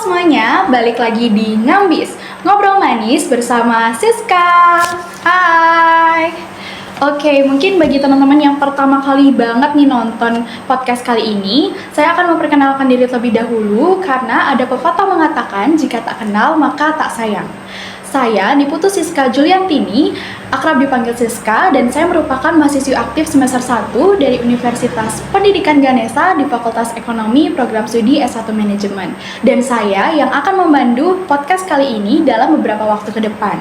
semuanya, balik lagi di Ngambis, ngobrol manis bersama Siska. Hai. Oke, mungkin bagi teman-teman yang pertama kali banget nih nonton podcast kali ini, saya akan memperkenalkan diri terlebih dahulu karena ada pepatah mengatakan jika tak kenal maka tak sayang. Saya Niputu Siska Juliantini, akrab dipanggil Siska, dan saya merupakan mahasiswi aktif semester 1 dari Universitas Pendidikan Ganesha di Fakultas Ekonomi Program Studi S1 Manajemen. Dan saya yang akan memandu podcast kali ini dalam beberapa waktu ke depan.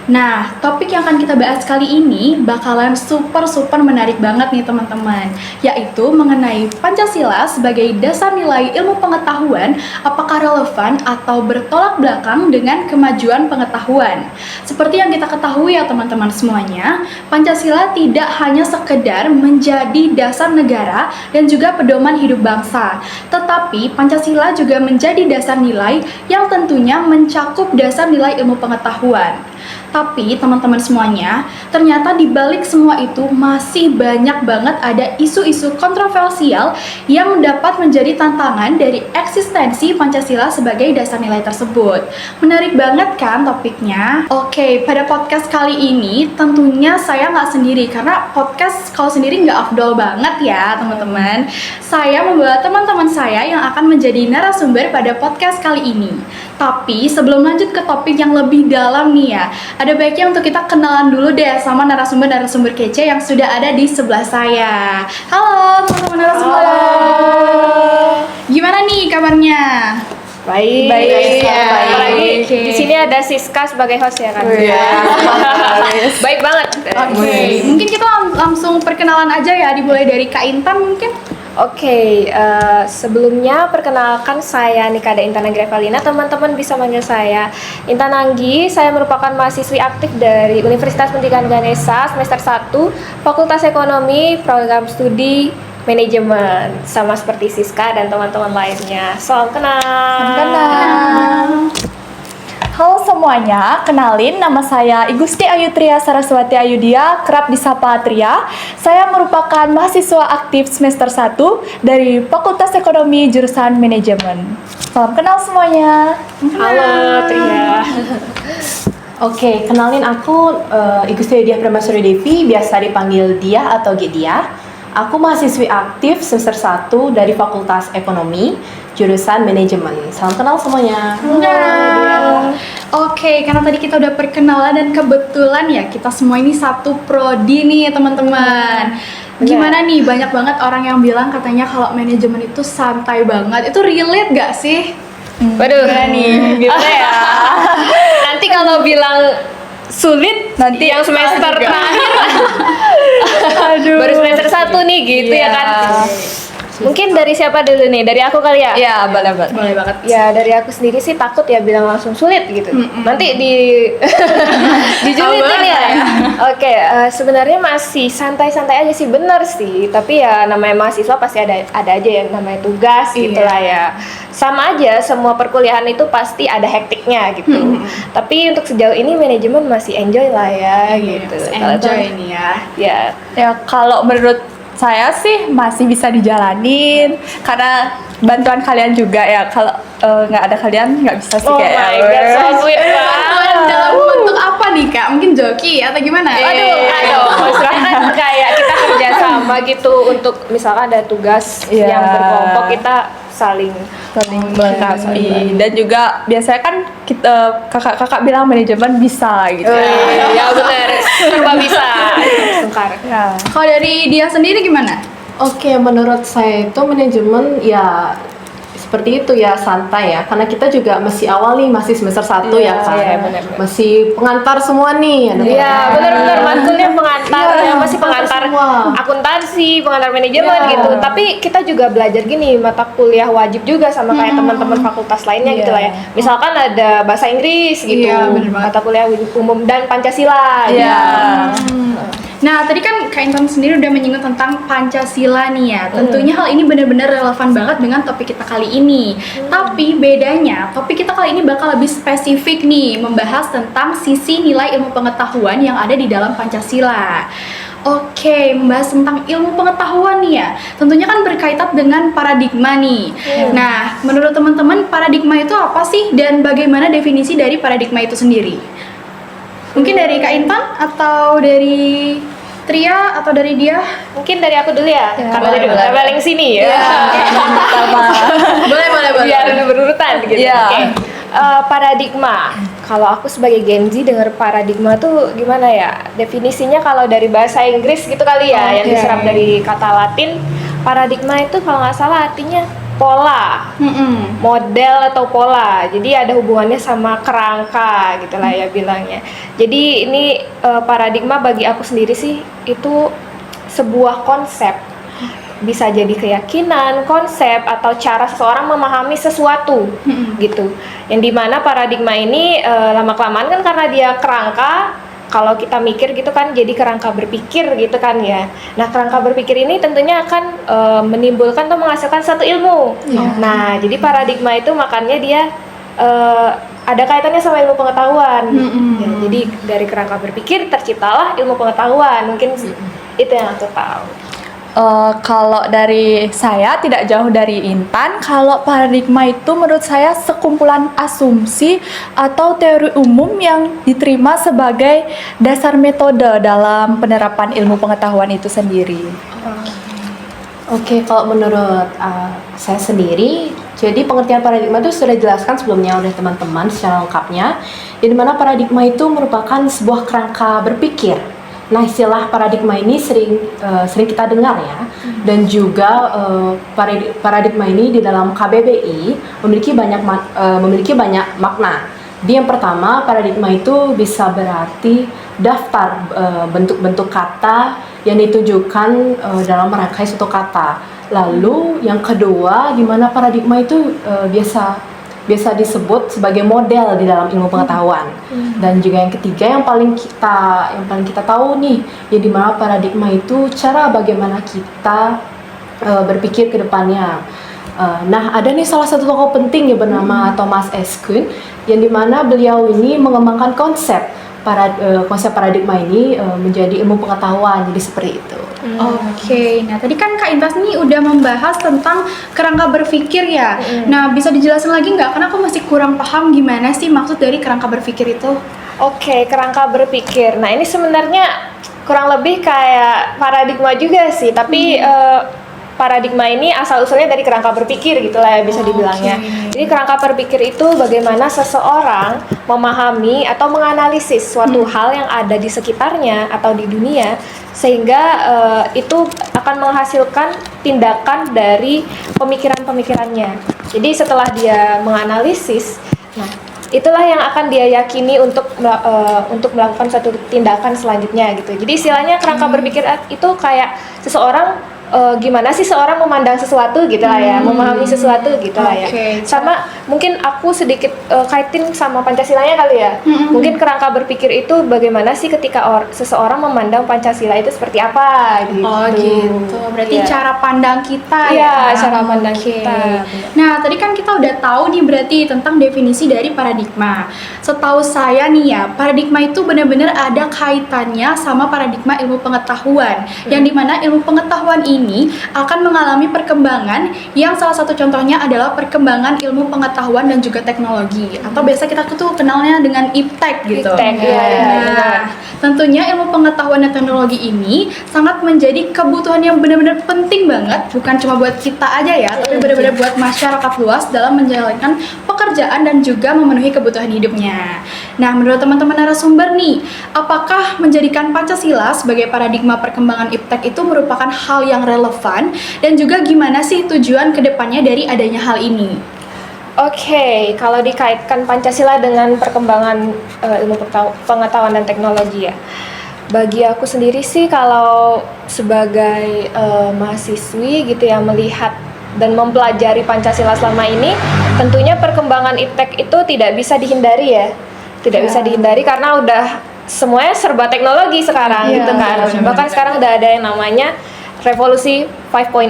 Nah, topik yang akan kita bahas kali ini bakalan super menarik banget nih teman-teman, yaitu mengenai Pancasila sebagai dasar nilai ilmu pengetahuan, apakah relevan atau bertolak belakang dengan kemajuan pengetahuan. Seperti yang kita ketahui ya teman-teman semuanya, Pancasila tidak hanya sekedar menjadi dasar negara dan juga pedoman hidup bangsa, tetapi Pancasila juga menjadi dasar nilai yang tentunya mencakup dasar nilai ilmu pengetahuan. Tapi teman-teman semuanya, ternyata di balik semua itu masih banyak banget ada isu-isu kontroversial yang dapat menjadi tantangan dari eksistensi Pancasila sebagai dasar nilai tersebut. Menarik banget kan topiknya? Oke, pada podcast kali ini tentunya saya nggak sendiri, karena podcast kalau sendiri nggak afdol banget ya teman-teman. Saya membawa teman-teman saya yang akan menjadi narasumber pada podcast kali ini. Tapi sebelum lanjut ke topik yang lebih dalam nih ya, ada baiknya untuk kita kenalan dulu deh sama narasumber-narasumber kece yang sudah ada di sebelah saya. Halo teman-teman narasumber. Halo. Gimana nih kabarnya? Baik. Ya. Apalagi Oke. di sini ada Siska sebagai host ya kan. Iya. Baik banget. Oke, mungkin kita langsung perkenalan aja ya, dimulai dari Kak Intan mungkin. Oke, sebelumnya perkenalkan saya Nikada Intan Anggravalina. Teman-teman bisa manggil saya Intan Anggi. Saya merupakan mahasiswi aktif dari Universitas Pendidikan Ganesha semester 1, Fakultas Ekonomi, Program Studi Manajemen, sama seperti Siska dan teman-teman lainnya. Salam kenal. Halo semuanya, kenalin nama saya Igusti Ayutria Saraswati Ayudia, kerap disapa Atria. Saya merupakan mahasiswa aktif semester 1 dari Fakultas Ekonomi jurusan Manajemen. Salam kenal semuanya. Halo Tria. Oke, kenalin aku Igusti Diah Pramasuri Devi, biasa dipanggil Diah atau Gedia. Aku mahasiswi aktif semester 1 dari Fakultas Ekonomi, jurusan Manajemen. Salam kenal semuanya. Nah, oke, karena tadi kita udah perkenalan dan kebetulan ya kita semua ini satu prodi nih teman-teman. Gimana nih, banyak banget orang yang bilang katanya kalau manajemen itu santai banget. Itu relate gak sih? Waduh. Gimana nih? Gitu ya. Nanti kalau bilang sulit Nanti yang semester juga. terakhir Aduh. baru semester 1 nih gitu ya Iya. kan. Mungkin dari siapa dulu nih? Dari aku kali ya? Ya, boleh. Boleh banget. Ya dari aku sendiri sih takut ya bilang langsung sulit gitu. Nanti dijulitin ya. Oke, sebenarnya masih santai-santai aja sih, bener sih. Tapi ya namanya mahasiswa pasti ada aja yang namanya tugas Iya. gitulah ya. Sama aja semua perkuliahan itu pasti ada hektiknya gitu. Tapi untuk sejauh ini manajemen masih enjoy lah ya gitu. Kalau Enjoy ini ya. ya. Ya, kalau menurut saya sih masih bisa dijalanin karena bantuan kalian juga ya. Kalau nggak ada kalian nggak bisa sih Oh kayak. my god, so sweet Bantuan banget. dalam bentuk apa nih Kak? Mungkin joki atau gimana? Aduh, maksudnya kan kayak kita kerja sama gitu untuk misalkan ada tugas Iya. yang berkelompok, kita saling melengkapi. Dan juga biasanya kan kita kakak-kakak bilang manajemen bisa gitu. ya benar, serba bisa. Sungkar. Ya. Kalau dari dia sendiri gimana? Oke, menurut saya itu manajemen ya seperti itu ya, santai ya. Karena kita juga masih awal nih, masih semester 1 ya kan. iya, benar-benar. Masih pengantar semua nih. ada Iya, pengantar. benar-benar matkulnya pengantar, Iya, yang masih pengantar semua. akuntansi, pengantar manajemen Iya. gitu. Tapi kita juga belajar gini, mata kuliah wajib juga sama kayak teman-teman fakultas lainnya gitu lah ya. Misalkan ada bahasa Inggris gitu, Iya, benar banget. mata kuliah umum dan Pancasila. Iya. gitu. Nah, tadi kan Kak Intan sendiri udah menyinggung tentang Pancasila nih ya. Tentunya hal ini benar-benar relevan banget dengan topik kita kali ini. Tapi bedanya, topik kita kali ini bakal lebih spesifik nih, membahas tentang sisi nilai ilmu pengetahuan yang ada di dalam Pancasila. Oke, membahas tentang ilmu pengetahuan nih ya. Tentunya kan berkaitan dengan paradigma nih. Nah, menurut teman-teman paradigma itu apa sih dan bagaimana definisi dari paradigma itu sendiri? Mungkin dari Kak Intan atau dari Tria atau dari dia? Mungkin dari aku dulu ya, karena boleh, dari boleh. paling sini ya. Boleh. Biar berurutan gitu. Iya. Oke. Paradigma. Kalau aku sebagai Gen Z dengar paradigma tuh gimana ya? Definisinya kalau dari bahasa Inggris gitu kali ya, yang Oke. diserap dari kata Latin. Paradigma itu kalau nggak salah artinya pola, model atau pola. Jadi ada hubungannya sama kerangka gitu lah ya bilangnya. Jadi ini paradigma bagi aku sendiri sih itu sebuah konsep. Bisa jadi keyakinan, konsep, atau cara seseorang memahami sesuatu gitu. Yang dimana paradigma ini lama-kelamaan kan karena dia kerangka, kalau kita mikir gitu kan jadi kerangka berpikir gitu kan ya. Nah kerangka berpikir ini tentunya akan menimbulkan atau menghasilkan satu ilmu. Nah jadi paradigma itu makanya dia ada kaitannya sama ilmu pengetahuan. Ya, jadi dari kerangka berpikir terciptalah ilmu pengetahuan. Mungkin itu yang aku tahu. Kalau dari saya tidak jauh dari Intan, kalau paradigma itu menurut saya sekumpulan asumsi atau teori umum yang diterima sebagai dasar metode dalam penerapan ilmu pengetahuan itu sendiri. Oke, kalau menurut saya sendiri, jadi pengertian paradigma itu sudah dijelaskan sebelumnya oleh teman-teman secara lengkapnya, di mana paradigma itu merupakan sebuah kerangka berpikir. Nah, istilah paradigma ini sering kita dengar ya, dan juga paradigma ini di dalam KBBI memiliki banyak makna. Jadi yang pertama, paradigma itu bisa berarti daftar bentuk-bentuk kata yang ditujukan dalam merangkai suatu kata. Lalu yang kedua, di mana paradigma itu biasa disebut sebagai model di dalam ilmu pengetahuan. Dan juga yang ketiga yang paling kita tahu nih, ya di mana paradigma itu cara bagaimana kita berpikir ke depannya. Nah, ada nih salah satu tokoh penting yang bernama Thomas S. Kuhn, yang dimana beliau ini mengembangkan konsep paradigma ini menjadi ilmu pengetahuan, jadi seperti itu. Oke, nah tadi kan Kak Intas nih udah membahas tentang kerangka berpikir ya. Nah, bisa dijelasin lagi nggak? Karena aku masih kurang paham gimana sih maksud dari kerangka berpikir itu. Oke, kerangka berpikir. Nah, ini sebenarnya kurang lebih kayak paradigma juga sih, tapi paradigma ini asal-usulnya dari kerangka berpikir gitulah ya bisa dibilangnya. Jadi kerangka berpikir itu bagaimana seseorang memahami atau menganalisis suatu hal yang ada di sekitarnya atau di dunia sehingga itu akan menghasilkan tindakan dari pemikiran-pemikirannya. Jadi setelah dia menganalisis, nah itulah yang akan dia yakini untuk melakukan suatu tindakan selanjutnya gitu. Jadi istilahnya kerangka berpikir itu kayak seseorang gimana sih seorang memandang sesuatu gitu lah ya, memahami sesuatu gitu lah ya. Sama mungkin aku sedikit kaitin sama Pancasilanya kali ya. Mungkin kerangka berpikir itu bagaimana sih ketika seseorang memandang Pancasila itu seperti apa gitu. Oh gitu, berarti Iya. cara pandang kita Iya, ya. cara pandang Oke. kita. Nah, tadi kan kita udah tahu nih berarti tentang definisi dari paradigma. Setahu saya nih ya, paradigma itu benar-benar ada kaitannya sama paradigma ilmu pengetahuan. Yang dimana ilmu pengetahuan ini akan mengalami perkembangan yang salah satu contohnya adalah perkembangan ilmu pengetahuan dan juga teknologi. Atau biasa kita tuh kenalnya dengan iptek gitu. Iptek, iya, benar. Nah, tentunya ilmu pengetahuan dan teknologi ini sangat menjadi kebutuhan yang benar-benar penting banget, bukan cuma buat kita aja ya, tapi benar-benar buat masyarakat luas dalam menjalankan pekerjaan dan juga memenuhi kebutuhan hidupnya. Nah, menurut teman-teman narasumber nih, apakah menjadikan Pancasila sebagai paradigma perkembangan iptek itu merupakan hal yang relevan dan juga gimana sih tujuan kedepannya dari adanya hal ini? Oke, kalau dikaitkan Pancasila dengan perkembangan ilmu pengetahuan dan teknologi ya. Bagi aku sendiri sih kalau sebagai mahasiswi gitu ya melihat dan mempelajari Pancasila selama ini, tentunya perkembangan iptek itu tidak bisa dihindari ya. Tidak bisa dihindari karena udah semuanya serba teknologi sekarang gitu kan. Bahkan sekarang udah ada yang namanya revolusi 5.0,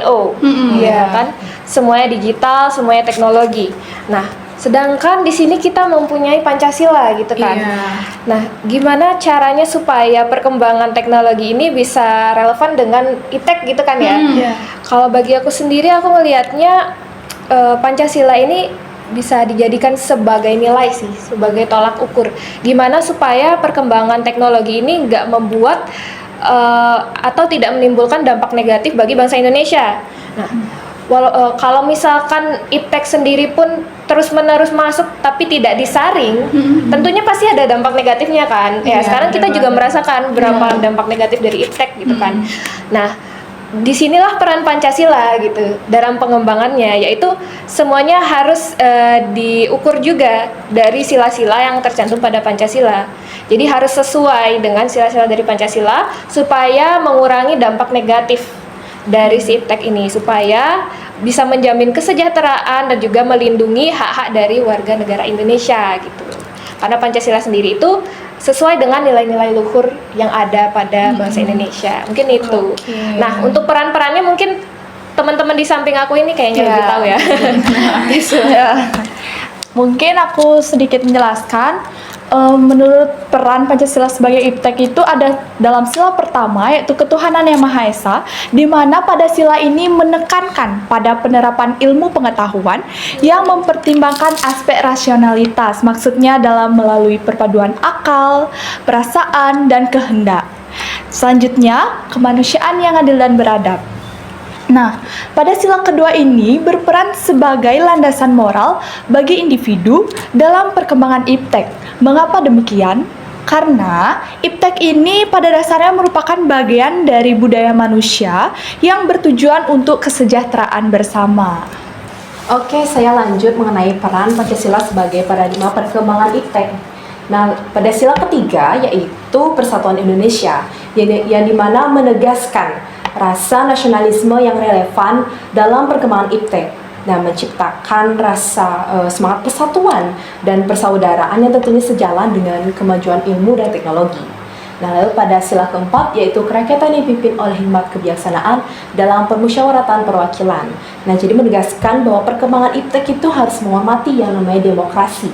ya kan, semuanya digital, semuanya teknologi. Nah, Sedangkan di sini kita mempunyai Pancasila gitu kan. Iya. Nah, gimana caranya supaya perkembangan teknologi ini bisa relevan dengan ITEK gitu kan ya? Iya. Kalau bagi aku sendiri, aku melihatnya Pancasila ini bisa dijadikan sebagai nilai sih, sebagai tolak ukur. Gimana supaya perkembangan teknologi ini nggak membuat atau tidak menimbulkan dampak negatif bagi bangsa Indonesia. Nah, kalau misalkan IPTEK sendiri pun terus-menerus masuk tapi tidak disaring, tentunya pasti ada dampak negatifnya kan. Ya, Iya, sekarang kita benar juga banget. merasakan berapa dampak negatif dari IPTEK gitu kan. Nah, disinilah peran Pancasila gitu dalam pengembangannya, yaitu semuanya harus diukur juga dari sila-sila yang tercantum pada Pancasila. Jadi harus sesuai dengan sila-sila dari Pancasila supaya mengurangi dampak negatif dari si IPTEK ini, supaya bisa menjamin kesejahteraan dan juga melindungi hak-hak dari warga negara Indonesia gitu. Karena Pancasila sendiri itu sesuai dengan nilai-nilai luhur yang ada pada bangsa Indonesia. Mungkin itu. Oke. Nah, untuk peran-perannya mungkin teman-teman di samping aku ini kayaknya lebih tahu ya. Ya. Mungkin aku sedikit menjelaskan. Menurut peran Pancasila sebagai IPTEK itu ada dalam sila pertama, yaitu ketuhanan yang Maha Esa, di mana pada sila ini menekankan pada penerapan ilmu pengetahuan yang mempertimbangkan aspek rasionalitas, maksudnya dalam melalui perpaduan akal, perasaan, dan kehendak. Selanjutnya, kemanusiaan yang adil dan beradab. Nah, pada sila kedua ini berperan sebagai landasan moral bagi individu dalam perkembangan IPTEK. Mengapa demikian? Karena IPTEK ini pada dasarnya merupakan bagian dari budaya manusia yang bertujuan untuk kesejahteraan bersama. Oke, saya lanjut mengenai peran Pancasila sebagai paradigma perkembangan IPTEK. Nah, pada sila ketiga yaitu Persatuan Indonesia, yang dimana menegaskan rasa nasionalisme yang relevan dalam perkembangan IPTEK. Nah, menciptakan rasa semangat persatuan dan persaudaraan yang tentunya sejalan dengan kemajuan ilmu dan teknologi. Nah, lalu pada sila keempat yaitu kerakyatan yang dipimpin oleh hikmat kebijaksanaan dalam permusyawaratan perwakilan. Nah, jadi menegaskan bahwa perkembangan IPTEK itu harus menghormati yang namanya demokrasi.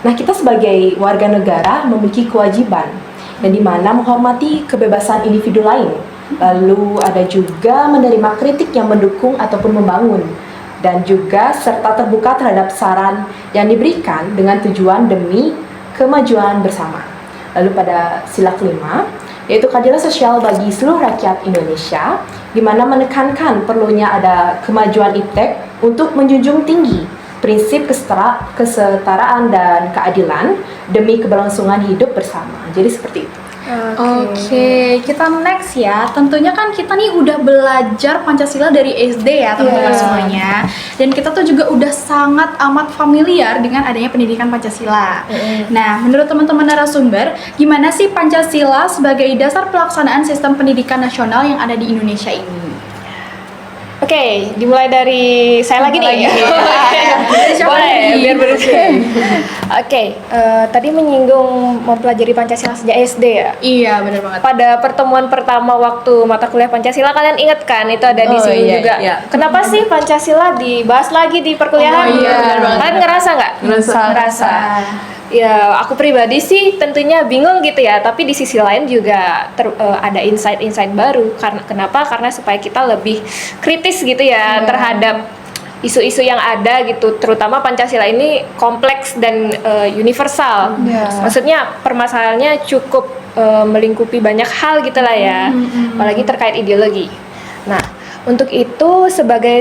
Nah, kita sebagai warga negara memiliki kewajiban dan di mana menghormati kebebasan individu lain. Lalu ada juga menerima kritik yang mendukung ataupun membangun, dan juga serta terbuka terhadap saran yang diberikan dengan tujuan demi kemajuan bersama. Lalu pada sila kelima yaitu keadilan sosial bagi seluruh rakyat Indonesia, di mana menekankan perlunya ada kemajuan IPTEK untuk menjunjung tinggi prinsip kesetaraan dan keadilan demi keberlangsungan hidup bersama. Jadi seperti itu. Oke, kita next ya. Tentunya kan kita nih udah belajar Pancasila dari SD ya teman-teman semuanya. Dan kita tuh juga udah sangat amat familiar dengan adanya pendidikan Pancasila. Nah, menurut teman-teman narasumber, gimana sih Pancasila sebagai dasar pelaksanaan sistem pendidikan nasional yang ada di Indonesia ini? Oke, dimulai dari saya lagi nih. Dari siapa Boleh, nih? biar bersih. Oke, tadi menyinggung mempelajari Pancasila sejak SD ya. Iya, benar banget. Pada pertemuan pertama waktu mata kuliah Pancasila, kalian ingat kan itu ada disinggung iya, juga. iya. Kenapa sih Pancasila dibahas lagi di perkuliahan? Oh, iya, benar banget. Kalian ngerasa nggak? Ngerasa. Ya, aku pribadi sih tentunya bingung gitu ya, tapi di sisi lain juga ada insight-insight baru. Kenapa? Karena supaya kita lebih kritis gitu ya terhadap isu-isu yang ada gitu, terutama Pancasila ini kompleks dan universal. Maksudnya permasalahannya cukup melingkupi banyak hal gitu lah ya, apalagi terkait ideologi. Nah, untuk itu sebagai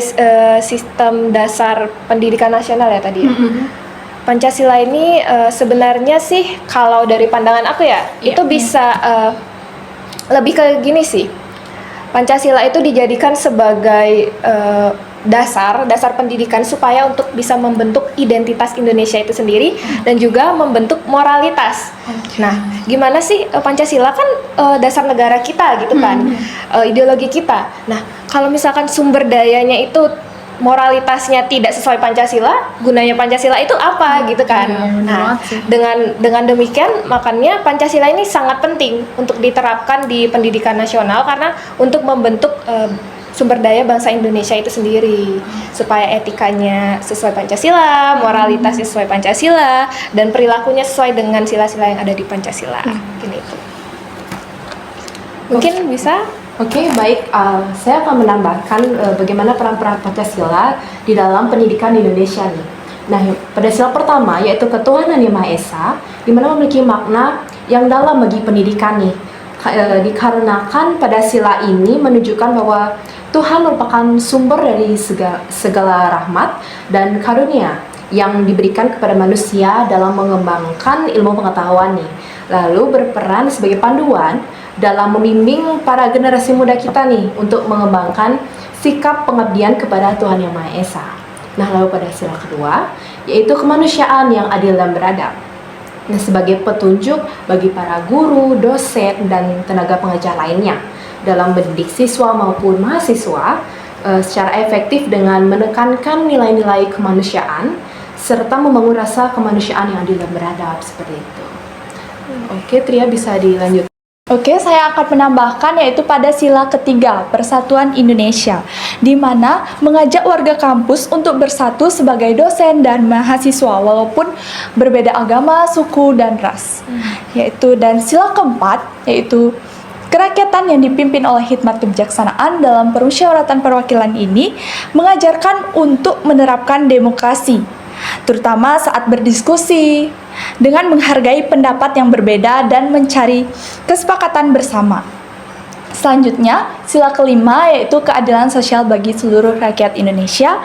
sistem dasar pendidikan nasional ya tadi ya, Pancasila ini sebenarnya sih kalau dari pandangan aku ya, itu bisa lebih ke gini sih. Pancasila itu dijadikan sebagai dasar pendidikan supaya untuk bisa membentuk identitas Indonesia itu sendiri dan juga membentuk moralitas. Nah, gimana sih Pancasila kan dasar negara kita gitu kan, ideologi kita. Nah, kalau misalkan sumber dayanya itu moralitasnya tidak sesuai Pancasila, gunanya Pancasila itu apa gitu kan? Nah, dengan demikian makanya Pancasila ini sangat penting untuk diterapkan di pendidikan nasional karena untuk membentuk sumber daya bangsa Indonesia itu sendiri, supaya etikanya sesuai Pancasila, moralitasnya sesuai Pancasila, dan perilakunya sesuai dengan sila-sila yang ada di Pancasila. Gini itu. Mungkin bisa. Oke, baik. Saya akan menambahkan bagaimana peran-peran Pancasila di dalam pendidikan di Indonesia nih. Nah, pada sila pertama yaitu ketuhanan yang Maha Esa, di mana memiliki makna yang dalam bagi pendidikan nih. Dikarenakan pada sila ini menunjukkan bahwa Tuhan merupakan sumber dari segala rahmat dan karunia yang diberikan kepada manusia dalam mengembangkan ilmu pengetahuan nih. Lalu berperan sebagai panduan dalam membimbing para generasi muda kita nih untuk mengembangkan sikap pengabdian kepada Tuhan Yang Maha Esa. Nah, lalu pada sila kedua yaitu kemanusiaan yang adil dan beradab. Nah, sebagai petunjuk bagi para guru, dosen, dan tenaga pengajar lainnya dalam mendidik siswa maupun mahasiswa secara efektif dengan menekankan nilai-nilai kemanusiaan serta membangun rasa kemanusiaan yang adil dan beradab seperti itu. Oke, Tria bisa dilanjut. Oke, saya akan menambahkan yaitu pada sila ketiga, Persatuan Indonesia, di mana mengajak warga kampus untuk bersatu sebagai dosen dan mahasiswa walaupun berbeda agama, suku, dan ras. Dan sila keempat yaitu kerakyatan yang dipimpin oleh hikmat kebijaksanaan dalam permusyawaratan perwakilan ini mengajarkan untuk menerapkan demokrasi, terutama saat berdiskusi, dengan menghargai pendapat yang berbeda dan mencari kesepakatan bersama. Selanjutnya, sila kelima yaitu keadilan sosial bagi seluruh rakyat Indonesia,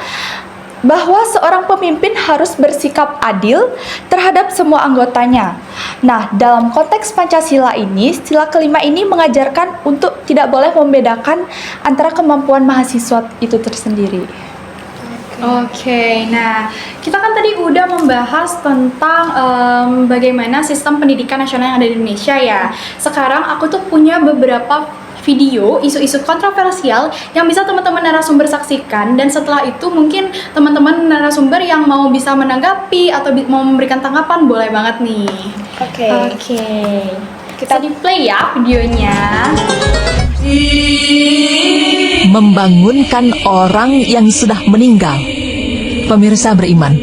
bahwa seorang pemimpin harus bersikap adil terhadap semua anggotanya. Nah, dalam konteks Pancasila ini, sila kelima ini mengajarkan untuk tidak boleh membedakan antara kemampuan mahasiswa itu tersendiri. Oke, nah kita kan tadi udah membahas tentang bagaimana sistem pendidikan nasional yang ada di Indonesia ya. Sekarang aku tuh punya beberapa video isu-isu kontroversial yang bisa teman-teman narasumber saksikan, dan setelah itu mungkin teman-teman narasumber yang mau bisa menanggapi atau mau memberikan tanggapan boleh banget nih. Oke. Kita di play ya videonya. Membangunkan orang yang sudah meninggal. Pemirsa beriman,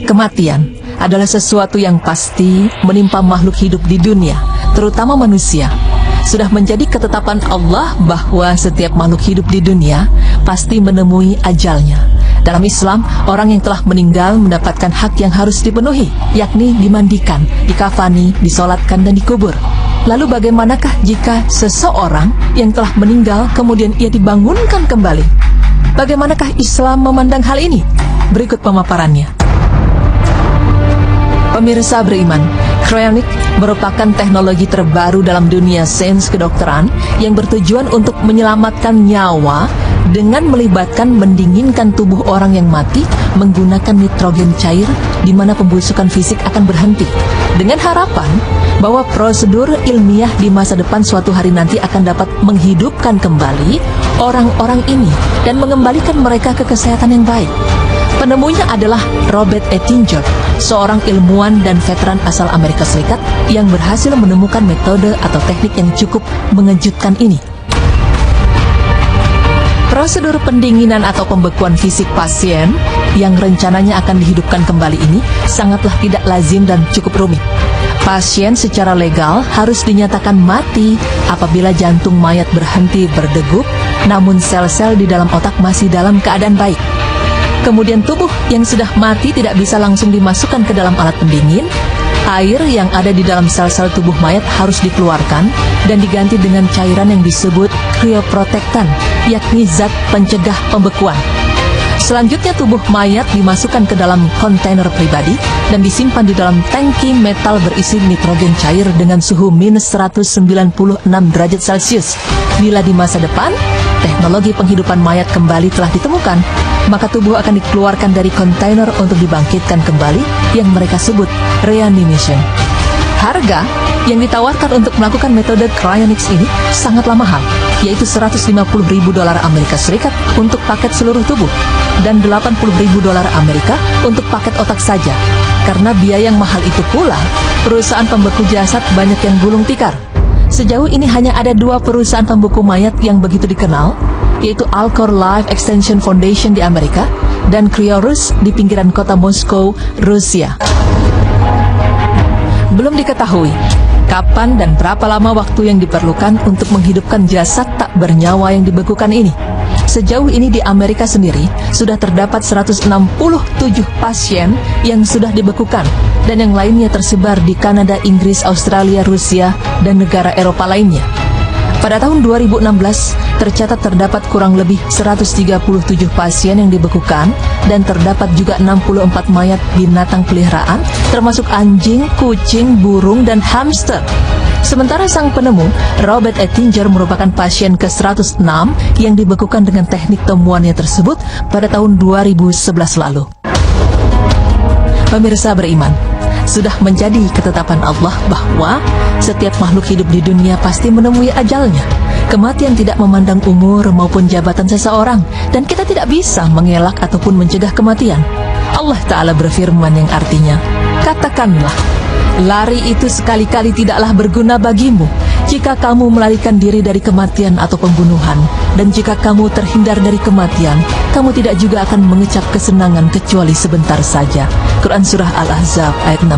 kematian adalah sesuatu yang pasti menimpa makhluk hidup di dunia, terutama manusia. Sudah menjadi ketetapan Allah bahwa setiap makhluk hidup di dunia pasti menemui ajalnya. Dalam Islam, orang yang telah meninggal mendapatkan hak yang harus dipenuhi, yakni dimandikan, dikafani, disolatkan, dan dikubur. Lalu bagaimanakah jika seseorang yang telah meninggal kemudian ia dibangunkan kembali? Bagaimanakah Islam memandang hal ini? Berikut pemaparannya. Pemirsa beriman, cryonic merupakan teknologi terbaru dalam dunia sains kedokteran yang bertujuan untuk menyelamatkan nyawa dengan melibatkan mendinginkan tubuh orang yang mati menggunakan nitrogen cair di mana pembusukan fisik akan berhenti, dengan harapan bahwa prosedur ilmiah di masa depan suatu hari nanti akan dapat menghidupkan kembali orang-orang ini dan mengembalikan mereka ke kesehatan yang baik. Penemunya adalah Robert Ettinger, seorang ilmuwan dan veteran asal Amerika Serikat yang berhasil menemukan metode atau teknik yang cukup mengejutkan ini. Prosedur pendinginan atau pembekuan fisik pasien yang rencananya akan dihidupkan kembali ini sangatlah tidak lazim dan cukup rumit. Pasien secara legal harus dinyatakan mati apabila jantung mayat berhenti berdegup, namun sel-sel di dalam otak masih dalam keadaan baik. Kemudian tubuh yang sudah mati tidak bisa langsung dimasukkan ke dalam alat pendingin. Air yang ada di dalam sel-sel tubuh mayat harus dikeluarkan dan diganti dengan cairan yang disebut cryoprotectant, yakni zat pencegah pembekuan. Selanjutnya tubuh mayat dimasukkan ke dalam kontainer pribadi dan disimpan di dalam tangki metal berisi nitrogen cair dengan suhu minus 196 derajat Celcius. Bila di masa depan, teknologi penghidupan mayat kembali telah ditemukan, maka tubuh akan dikeluarkan dari kontainer untuk dibangkitkan kembali yang mereka sebut reanimation. Harga yang ditawarkan untuk melakukan metode cryonics ini sangatlah mahal, yaitu $150.000 Amerika Serikat untuk paket seluruh tubuh dan $80.000 Amerika untuk paket otak saja. Karena biaya yang mahal itu pula, perusahaan pembeku jasad banyak yang gulung tikar. Sejauh ini hanya ada 2 perusahaan pembeku mayat yang begitu dikenal, yaitu Alcor Life Extension Foundation di Amerika dan Kryorus di pinggiran kota Moskow, Rusia. Belum diketahui kapan dan berapa lama waktu yang diperlukan untuk menghidupkan jasad tak bernyawa yang dibekukan ini. Sejauh ini di Amerika sendiri sudah terdapat 167 pasien yang sudah dibekukan dan yang lainnya tersebar di Kanada, Inggris, Australia, Rusia, dan negara Eropa lainnya. Pada tahun 2016 tercatat terdapat kurang lebih 137 pasien yang dibekukan dan terdapat juga 64 mayat binatang peliharaan termasuk anjing, kucing, burung, dan hamster. Sementara sang penemu, Robert Ettinger merupakan pasien ke-106 yang dibekukan dengan teknik temuannya tersebut pada tahun 2011 lalu. Pemirsa beriman, sudah menjadi ketetapan Allah bahwa setiap makhluk hidup di dunia pasti menemui ajalnya. Kematian tidak memandang umur maupun jabatan seseorang, dan kita tidak bisa mengelak ataupun mencegah kematian. Allah Ta'ala berfirman yang artinya, katakanlah, lari itu sekali-kali tidaklah berguna bagimu jika kamu melarikan diri dari kematian atau pembunuhan, dan jika kamu terhindar dari kematian, kamu tidak juga akan mengecap kesenangan kecuali sebentar saja. Quran Surah Al-Ahzab ayat 16.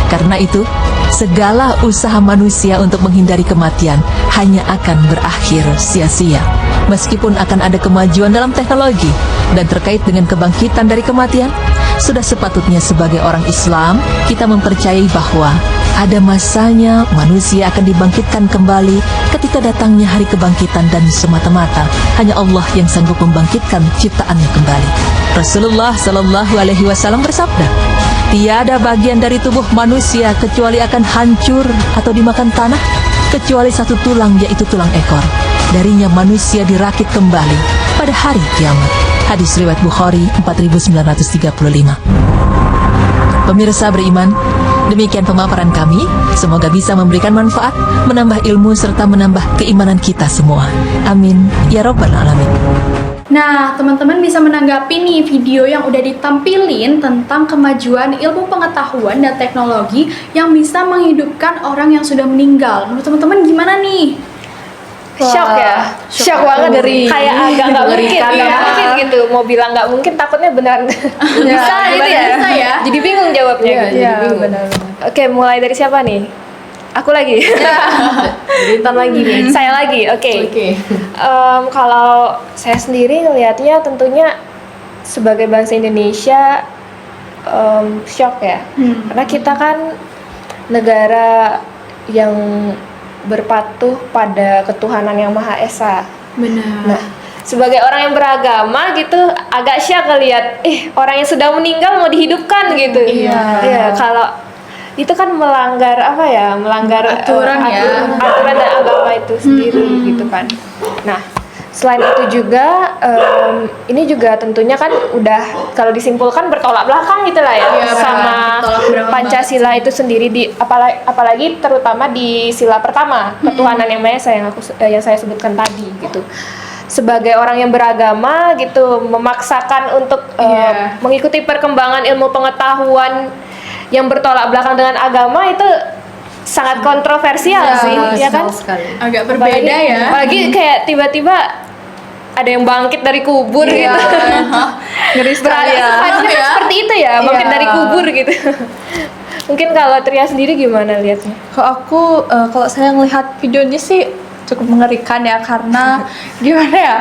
Karena itu, segala usaha manusia untuk menghindari kematian hanya akan berakhir sia-sia. Meskipun akan ada kemajuan dalam teknologi dan terkait dengan kebangkitan dari kematian, sudah sepatutnya sebagai orang Islam kita mempercayai bahwa ada masanya manusia akan dibangkitkan kembali ketika datangnya hari kebangkitan, dan semata-mata hanya Allah yang sanggup membangkitkan ciptaannya kembali. Rasulullah Shallallahu Alaihi Wasallam bersabda, tiada bagian dari tubuh manusia kecuali akan hancur atau dimakan tanah kecuali satu tulang, yaitu tulang ekor. Darinya manusia dirakit kembali pada hari kiamat. Hadis riwayat Bukhari 4935. Pemirsa beriman, demikian pemaparan kami. Semoga bisa memberikan manfaat, menambah ilmu, serta menambah keimanan kita semua. Amin ya Rabbal Alamin. Nah, teman-teman bisa menanggapi nih video yang udah ditampilin tentang kemajuan ilmu pengetahuan dan teknologi yang bisa menghidupkan orang yang sudah meninggal. Menurut teman-teman gimana nih? Shock ya, shock banget dari kayak agak nggak mungkin, nggak mungkin gitu. Mau bilang nggak mungkin, takutnya benar bisa gitu ya. Bisa ya. Jadi bingung jawabnya. Iya, benar. Oke, mulai dari siapa nih? Aku lagi. Intan lagi nih. Saya lagi. Oke. Kalau saya sendiri ngelihatnya tentunya sebagai bangsa Indonesia shock ya. Karena kita kan negara yang berpatuh pada ketuhanan yang Maha Esa. Benar. Nah, sebagai orang yang beragama gitu agak syok ngelihat orang yang sudah meninggal mau dihidupkan gitu. Iya, kalau itu kan melanggar apa ya? Melanggar aturan dan agama itu sendiri gitu kan. Nah, selain itu juga ini juga tentunya kan udah kalau disimpulkan bertolak belakang gitu lah ya, sama Pancasila itu sendiri, di apalagi terutama di sila pertama ketuhanan yang Maha Esa yang saya sebutkan tadi gitu. Sebagai orang yang beragama gitu memaksakan untuk mengikuti perkembangan ilmu pengetahuan yang bertolak belakang dengan agama itu sangat kontroversial sih, ya kan? Agak berbeda ya. Apalagi kayak tiba-tiba ada yang bangkit dari kubur gitu. Ngeri sekali ya. Kan seperti itu ya, bangkit dari kubur gitu. Mungkin kalau Tria sendiri gimana lihatnya? Kalau aku, kalau saya melihat videonya sih cukup mengerikan ya, karena gimana ya,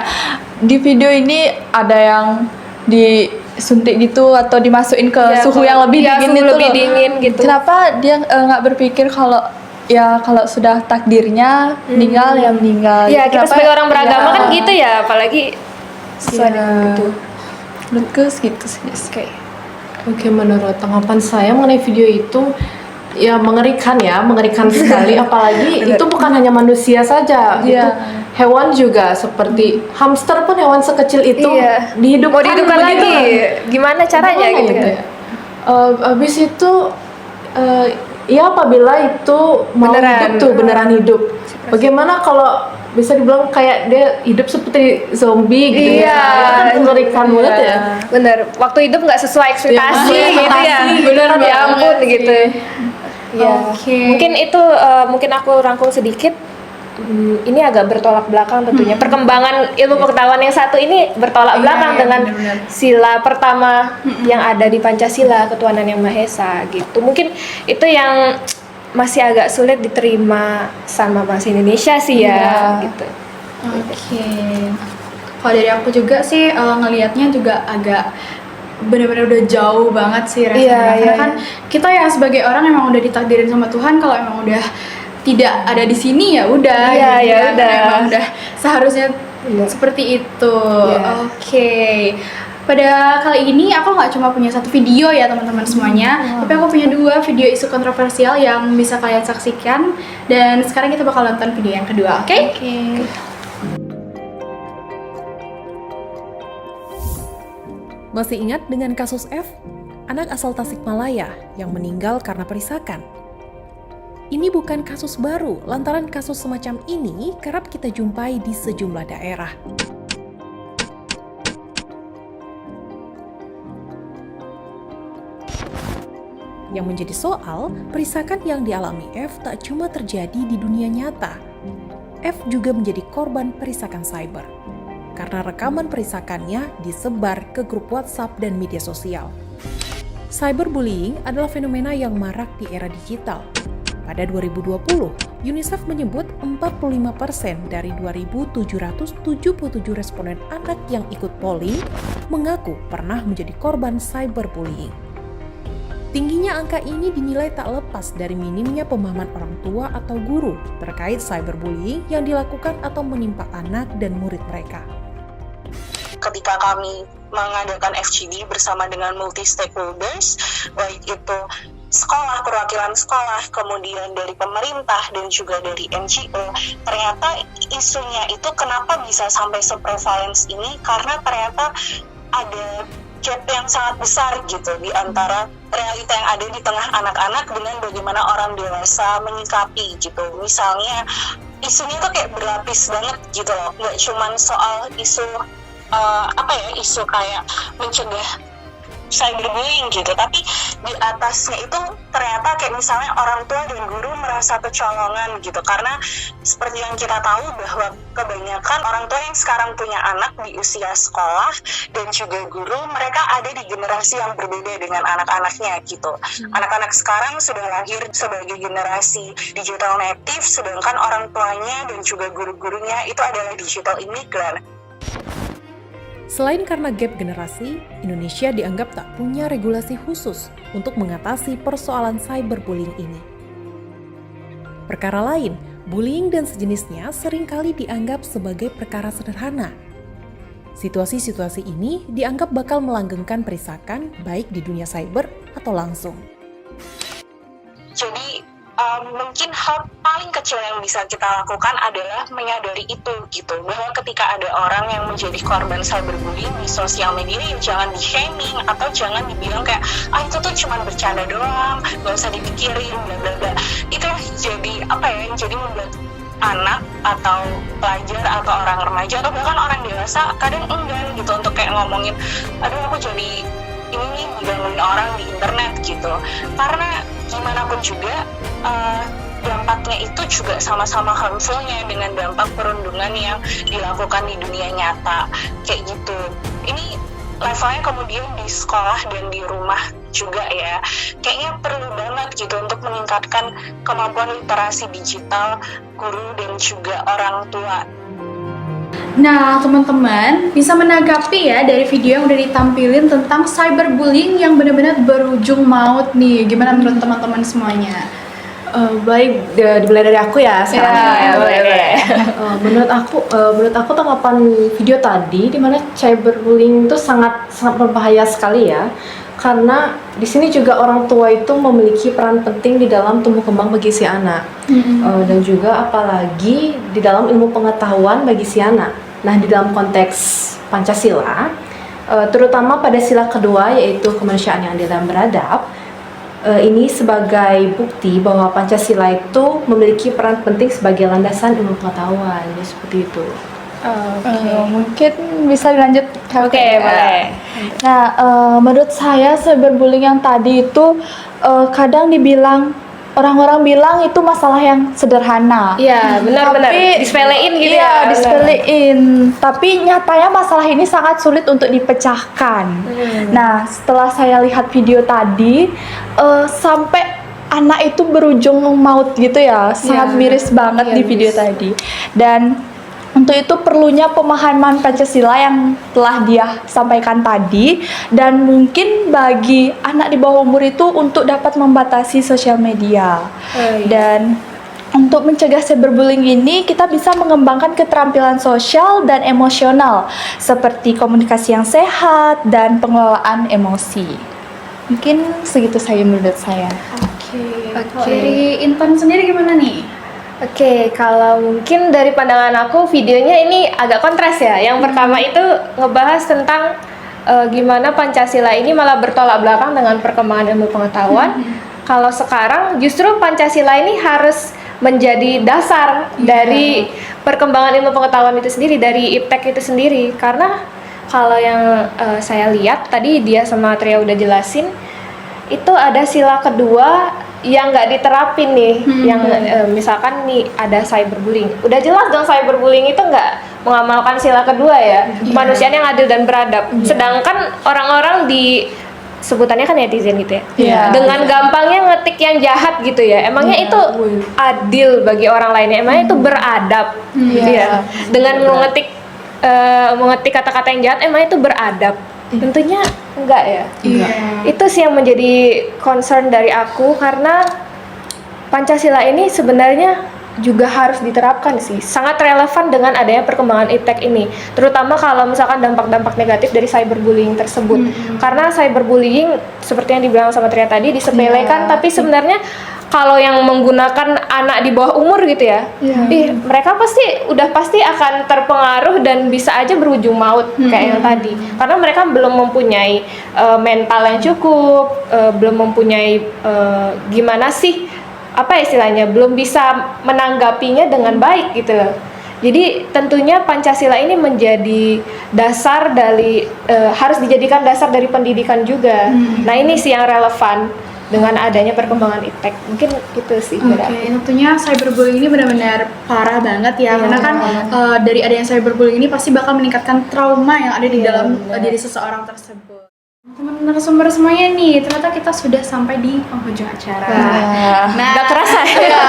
di video ini ada yang disuntik gitu atau dimasukin ke suhu yang lebih dingin itu lebih loh. dingin gitu. Kenapa dia nggak berpikir kalau sudah takdirnya meninggal ya meninggal. Iya, kita Kenapa? sebagai orang beragama kan gitu ya, apalagi sesuai dengan itu. Menurutku gitu sih. Oke, menurut tanggapan saya mengenai video itu ya mengerikan sekali. Apalagi itu bukan hanya manusia saja, itu hewan juga, seperti hamster pun hewan sekecil itu dihidupkan lagi. Gimana caranya gitu kan? Habis itu ya apabila itu mau beneran hidup. Bagaimana kalau bisa dibilang kayak dia hidup seperti zombie gitu ya? Itu kan mengerikan banget ya. Bener, waktu hidup nggak sesuai ekspektasi gitu ya. Bener Ya ampun gitu. Ya. Oke. Mungkin itu mungkin aku rangkum sedikit. ini agak bertolak belakang tentunya. Perkembangan ilmu pengetahuan yang satu ini bertolak belakang dengan benar-benar. sila pertama yang ada di Pancasila, ketuhanan yang Maha Esa gitu. Mungkin itu yang masih agak sulit diterima sama bangsa Indonesia sih ya, Iya. gitu. Oke. Kalau dari aku juga sih ngelihatnya juga agak benar-benar udah jauh banget sih rasanya. Iya, Karena iya, kan kita yang sebagai orang emang udah ditakdirin sama Tuhan kalau emang udah tidak ada di sini ya udah. Iya, gitu ya kan. udah. Emang udah seharusnya Iya. seperti itu. Iya. Oke. Pada kali ini aku nggak cuma punya satu video ya teman-teman semuanya, tapi aku punya 2 video isu kontroversial yang bisa kalian saksikan. Dan sekarang kita bakal nonton video yang kedua, oke? Masih ingat dengan kasus F, anak asal Tasikmalaya yang meninggal karena perisakan? Ini bukan kasus baru, lantaran kasus semacam ini kerap kita jumpai di sejumlah daerah. Yang menjadi soal, perisakan yang dialami F tak cuma terjadi di dunia nyata. F juga menjadi korban perisakan cyber. Karena rekaman perisakannya disebar ke grup WhatsApp dan media sosial. Cyberbullying adalah fenomena yang marak di era digital. Pada 2020, UNICEF menyebut 45% dari 2.777 responden anak yang ikut polling mengaku pernah menjadi korban cyberbullying. Tingginya angka ini dinilai tak lepas dari minimnya pemahaman orang tua atau guru terkait cyberbullying yang dilakukan atau menimpa anak dan murid mereka. Ketika kami mengadakan FGD bersama dengan multi stakeholders, baik itu sekolah, perwakilan sekolah, kemudian dari pemerintah dan juga dari NGO, ternyata isunya itu kenapa bisa sampai se-prevalence ini, karena ternyata ada gap yang sangat besar gitu di antara realita yang ada di tengah anak-anak dengan bagaimana orang dewasa menyikapi gitu. Misalnya isunya tuh kayak berlapis banget gitu loh, nggak cuman soal isu isu kayak mencegah cyberbullying gitu, tapi di atasnya itu ternyata kayak misalnya orang tua dan guru merasa kecolongan gitu, karena seperti yang kita tahu bahwa kebanyakan orang tua yang sekarang punya anak di usia sekolah dan juga guru, mereka ada di generasi yang berbeda dengan anak-anaknya gitu. Anak-anak sekarang sudah lahir sebagai generasi digital native, sedangkan orang tuanya dan juga guru-gurunya itu adalah digital immigrant. Selain karena gap generasi, Indonesia dianggap tak punya regulasi khusus untuk mengatasi persoalan cyberbullying ini. Perkara lain, bullying dan sejenisnya seringkali dianggap sebagai perkara sederhana. Situasi-situasi ini dianggap bakal melanggengkan perisakan baik di dunia cyber atau langsung. Jadi mungkin hal paling kecil yang bisa kita lakukan adalah menyadari itu gitu, bahwa ketika ada orang yang menjadi korban cyberbullying di sosial media, ya jangan di-shaming atau jangan dibilang kayak itu tuh cuma bercanda doang, gak usah dipikirin bla bla bla. Itu jadi jadi membuat anak atau pelajar atau orang remaja atau bahkan orang dewasa kadang enggan gitu untuk kayak ngomongin aku jadi ini nih digangguin orang di internet gitu, karena gimana pun juga dampaknya itu juga sama-sama harmful-nya dengan dampak perundungan yang dilakukan di dunia nyata kayak gitu. Ini levelnya kemudian di sekolah dan di rumah juga ya, kayaknya perlu banget gitu untuk meningkatkan kemampuan literasi digital guru dan juga orang tua. Nah, teman-teman bisa menanggapi ya dari video yang udah ditampilin tentang cyberbullying yang benar-benar berujung maut nih. Gimana menurut teman-teman semuanya? Baik, dimulai dari aku ya sekarang. Ya, boleh. Menurut aku tanggapan video tadi di mana cyberbullying itu sangat berbahaya sekali ya. Karena di sini juga orang tua itu memiliki peran penting di dalam tumbuh kembang bagi si anak. Dan juga apalagi di dalam ilmu pengetahuan bagi si anak. Nah, di dalam konteks Pancasila, terutama pada sila kedua yaitu kemanusiaan yang adil dan beradab, ini sebagai bukti bahwa Pancasila itu memiliki peran penting sebagai landasan ilmu pengetahuan, ya seperti itu. Mungkin bisa dilanjut. Oke, boleh. Nah, menurut saya cyberbullying yang tadi itu kadang dibilang orang-orang bilang itu masalah yang sederhana. Iya, benar-benar Tapi- disepelein gitu Iya, ya. benar. disepelein. Tapi nyatanya masalah ini sangat sulit untuk dipecahkan. Nah, setelah saya lihat video tadi, sampai anak itu berujung maut gitu ya, sangat miris banget di video tadi. Dan untuk itu perlunya pemahaman Pancasila yang telah dia sampaikan tadi, dan mungkin bagi anak di bawah umur itu untuk dapat membatasi sosial media. Dan untuk mencegah cyberbullying ini, kita bisa mengembangkan keterampilan sosial dan emosional seperti komunikasi yang sehat dan pengelolaan emosi. Mungkin segitu saja menurut saya. Oke. Dari Intan sendiri gimana nih? Oke, kalau mungkin dari pandangan aku videonya ini agak kontras ya. Yang pertama itu ngebahas tentang gimana Pancasila ini malah bertolak belakang dengan perkembangan ilmu pengetahuan. Kalau sekarang justru Pancasila ini harus menjadi dasar dari perkembangan ilmu pengetahuan itu sendiri, dari IPTEK itu sendiri. Karena kalau yang saya lihat tadi dia sama Tria udah jelasin, itu ada sila kedua yang nggak diterapin nih, yang misalkan nih ada cyberbullying. Udah jelas dong cyberbullying itu nggak mengamalkan sila kedua ya, kemanusiaan yang adil dan beradab. Sedangkan orang-orang di sebutannya kan netizen gitu ya, dengan gampangnya ngetik yang jahat gitu ya. Emangnya itu adil bagi orang lainnya? Emangnya itu beradab? Gitu ya. Dengan mengetik kata-kata yang jahat, emangnya itu beradab? Tentunya enggak ya. Itu sih yang menjadi concern dari aku, karena Pancasila ini sebenarnya juga harus diterapkan sih. Sangat relevan dengan adanya perkembangan IPTEK ini. Terutama kalau misalkan dampak-dampak negatif dari cyberbullying tersebut. Karena cyberbullying seperti yang dibilang sama Tria tadi disepelekan, tapi sebenarnya kalau yang menggunakan anak di bawah umur gitu ya, mereka pasti akan terpengaruh dan bisa aja berujung maut kayak yang tadi. Karena mereka belum mempunyai mental yang cukup, belum mempunyai gimana sih, apa istilahnya, belum bisa menanggapinya dengan baik gitu loh. Jadi tentunya Pancasila ini menjadi dasar dari harus dijadikan dasar dari pendidikan juga. Nah ini sih yang relevan dengan adanya perkembangan IPTEK. Mungkin itu sih. Tentunya cyberbullying ini benar-benar parah banget ya, karena kan dari adanya cyberbullying ini pasti bakal meningkatkan trauma yang ada di dalam diri seseorang tersebut. Teman-teman narasumber semuanya nih, ternyata kita sudah sampai di penghujung acara. Gak kerasa ya?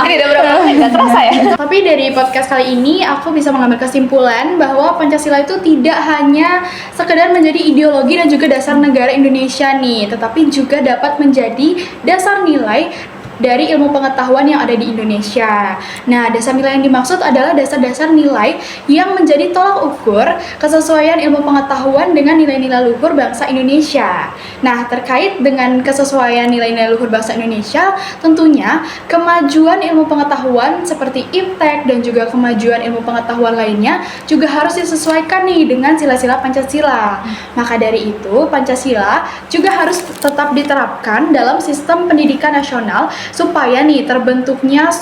Ini udah berapa menit? Gak terasa ya? Tapi dari podcast kali ini aku bisa mengambil kesimpulan bahwa Pancasila itu tidak hanya sekedar menjadi ideologi dan juga dasar negara Indonesia nih, tetapi juga dapat menjadi dasar nilai dari ilmu pengetahuan yang ada di Indonesia. Nah, dasar nilai yang dimaksud adalah dasar-dasar nilai yang menjadi tolak ukur kesesuaian ilmu pengetahuan dengan nilai-nilai luhur bangsa Indonesia. Nah, terkait dengan kesesuaian nilai-nilai luhur bangsa Indonesia, tentunya kemajuan ilmu pengetahuan seperti IPTEK dan juga kemajuan ilmu pengetahuan lainnya juga harus disesuaikan nih dengan sila-sila Pancasila. Maka dari itu, Pancasila juga harus tetap diterapkan dalam sistem pendidikan nasional supaya nih terbentuknya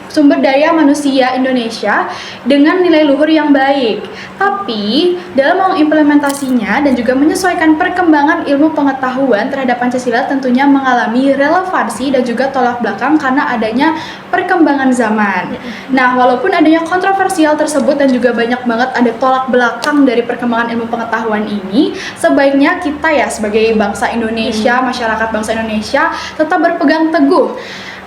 sumber daya manusia Indonesia dengan nilai luhur yang baik. Tapi dalam mengimplementasinya dan juga menyesuaikan perkembangan ilmu pengetahuan terhadap Pancasila tentunya mengalami relevansi dan juga tolak belakang karena adanya perkembangan zaman. Nah, walaupun adanya kontroversial tersebut dan juga banyak banget ada tolak belakang dari perkembangan ilmu pengetahuan ini, sebaiknya kita ya sebagai bangsa Indonesia, masyarakat bangsa Indonesia tetap berpegang teguh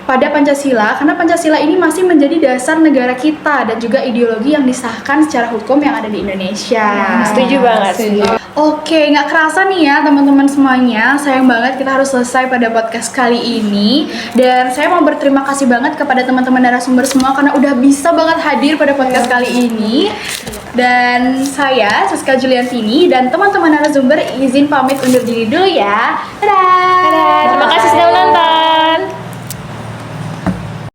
pada Pancasila, karena Pancasila ini masih menjadi dasar negara kita dan juga ideologi yang disahkan secara hukum yang ada di Indonesia. Setuju banget. Oke, nggak kerasa nih ya teman-teman semuanya, sayang banget kita harus selesai pada podcast kali ini. Dan saya mau berterima kasih banget kepada teman-teman narasumber semua karena udah bisa banget hadir pada podcast kali ini. Dan saya, Siska Juliantini, dan teman-teman narasumber izin pamit undur diri dulu ya. Dadah! Terima kasih sudah menonton.